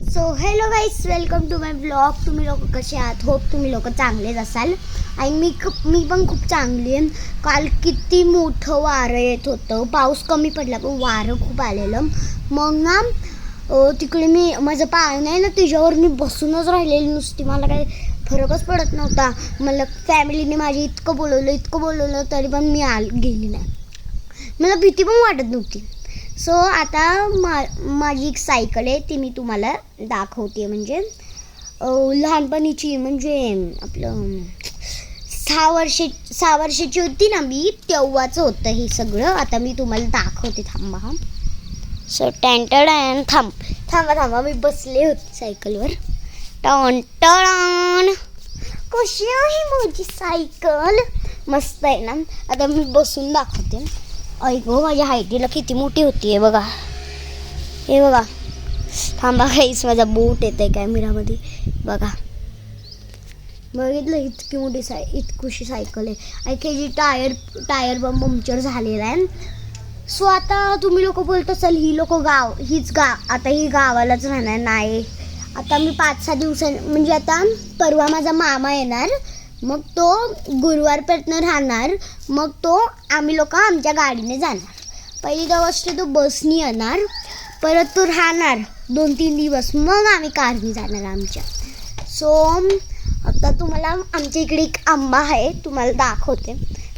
So hello guys, welcome to my blog. तुम्ही लोक कसे आहात? होप तुम्ही लोक चांगलेच असाल. आणि मी पण खूप चांगली आहे. काल किती मोठं वारं येत होतं. पाऊस कमी पडला पण वारं खूप आलेलं. मग ना तिकडे मी माझं पाळणं आहे ना, तिच्यावर मी बसूनच राहिलेली नुसती. मला काही फरकच पडत नव्हता. मला फॅमिलीने माझी इतकं बोलवलं तरी पण मी गेली नाही. मला भीती पण वाटत नव्हती. सो आता माझी एक सायकल आहे, ती मी तुम्हाला दाखवते. म्हणजे लहानपणीची, म्हणजे आपलं 6 वर्षाची होती ना मी, तेव्हाचं होतं हे सगळं. आता मी तुम्हाला दाखवते, थांबा. सो टॅन थांबा मी बसले होते सायकलवर. टन कशी आहे माझी सायकल? मस्त आहे ना. आता मी बसून दाखवते. ऐको, माझ्या हाईटीला किती मोठी होती आहे बघा. हे बघा, थांबा काहीच, माझा बोट येत आहे कॅमेरामध्ये. बघा, बघितलं, इतकुशी सायकल आहे. ऐकायची टायर पंक्चर झालेला आहे. सो आता तुम्ही लोक बोलत असाल, आता ही गावालाच राहणार नाही. आता मी 5-6 दिवसांनी, म्हणजे आता परवा माझा मामा येणार, मग तो गुरुवारपर्यंत राहणार. मग आम्ही लोक आमच्या गाडीने जाणार. पहिली गोष्ट, तो बसनी येणार, परत तो राहणार 2-3 दिवस, मग आम्ही कारने जाणार आमच्या. सो आता तुम्हाला आमच्या इकडे एक आंबा आहे, तुम्हाला दाखवते.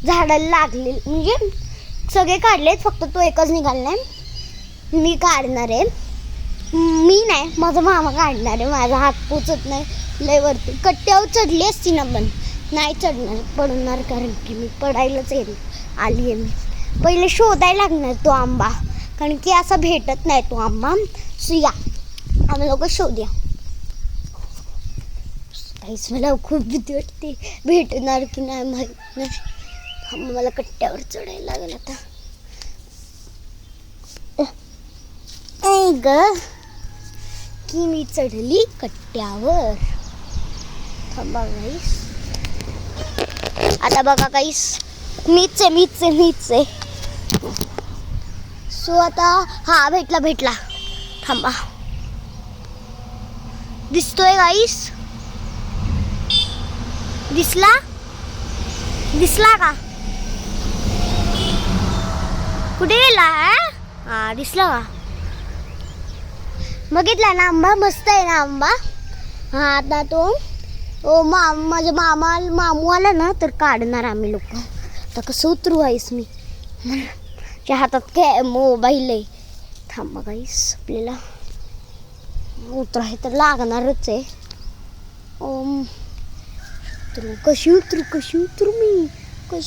झाडाला लागले, म्हणजे सगळे काढलेत, फक्त तो एकच निघाला नाही. मी काढणार आहे. मी नाही, माझा मामा काढणार आहे. माझा हात पोचत नाही लय वरती. कट्ट्यावर चढली असती ना, पण नाही चढणार, पडणार, कारण की मी पडायलाच आली आहे. मी पहिले शोधायला लागणार तो आंबा, कारण की असा भेटत नाही तो आंबा. सो या, आम्ही लोक शोधूया. काहीच मला खूप भीती वाटते, भेटणार की नाही माहीत नाही. मला कट्ट्यावर चढायला लागेल आता. की मी चढली कट्ट्यावर. थांबा गाईस, आता बघा गाईस, मीच आहे. सो आता हा भेटला. थांबा, दिसतोय गाईस? दिसला का? कुठे गेला? हा, दिसला का? बघितला ना आंबा? मस्त आहे ना आंबा. हा, आता तो माझ्या मामू आला ना, तर काढणार आम्ही लोक. आता कसं उतरू आहेस? मी माझ्या हातात काय मोबाईल आहे. थांबा गाईस, आपल्याला उतराय तर लागणारच आहे. कशी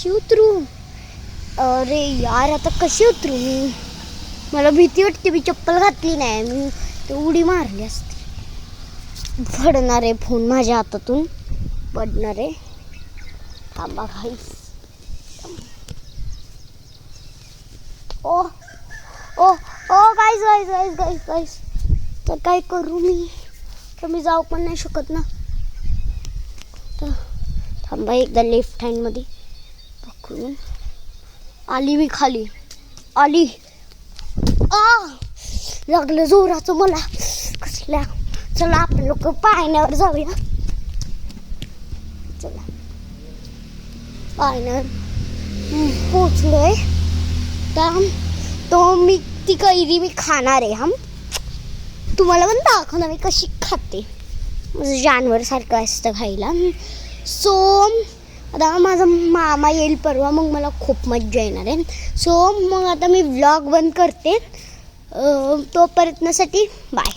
उतरू? अरे यार, आता कशी उतरू मी? मला भीती वाटते. मी चप्पल घातली नाही, मी तर उडी मारली असती. पडणार आहे फोन माझ्या हातातून, पडणार आहे. थांबा गाईस. ओ गाईस, तर काय करू मी? तर मी जाऊ पण नाही शकत ना. तर थांबा, एकदा लेफ्ट हँडमध्ये पकडून आली मी खाली. लागलं जोराचं मला. कसल्या? चला आपण लोक पाळण्यावर जाऊया. चला, पाळण्यावर पोचलोय. तो मी ती कैरी मी खाणार आहे. तुम्हाला पण दाखवणार मी कशी खाते. जानवर सारखं असतं खायला. सो आता माझा मामा येईल परवा, मग मला खूप मज्जा येणार आहे. सो मग आता मी व्लॉग बंद करते. तोपर्यंतसाठी बाय.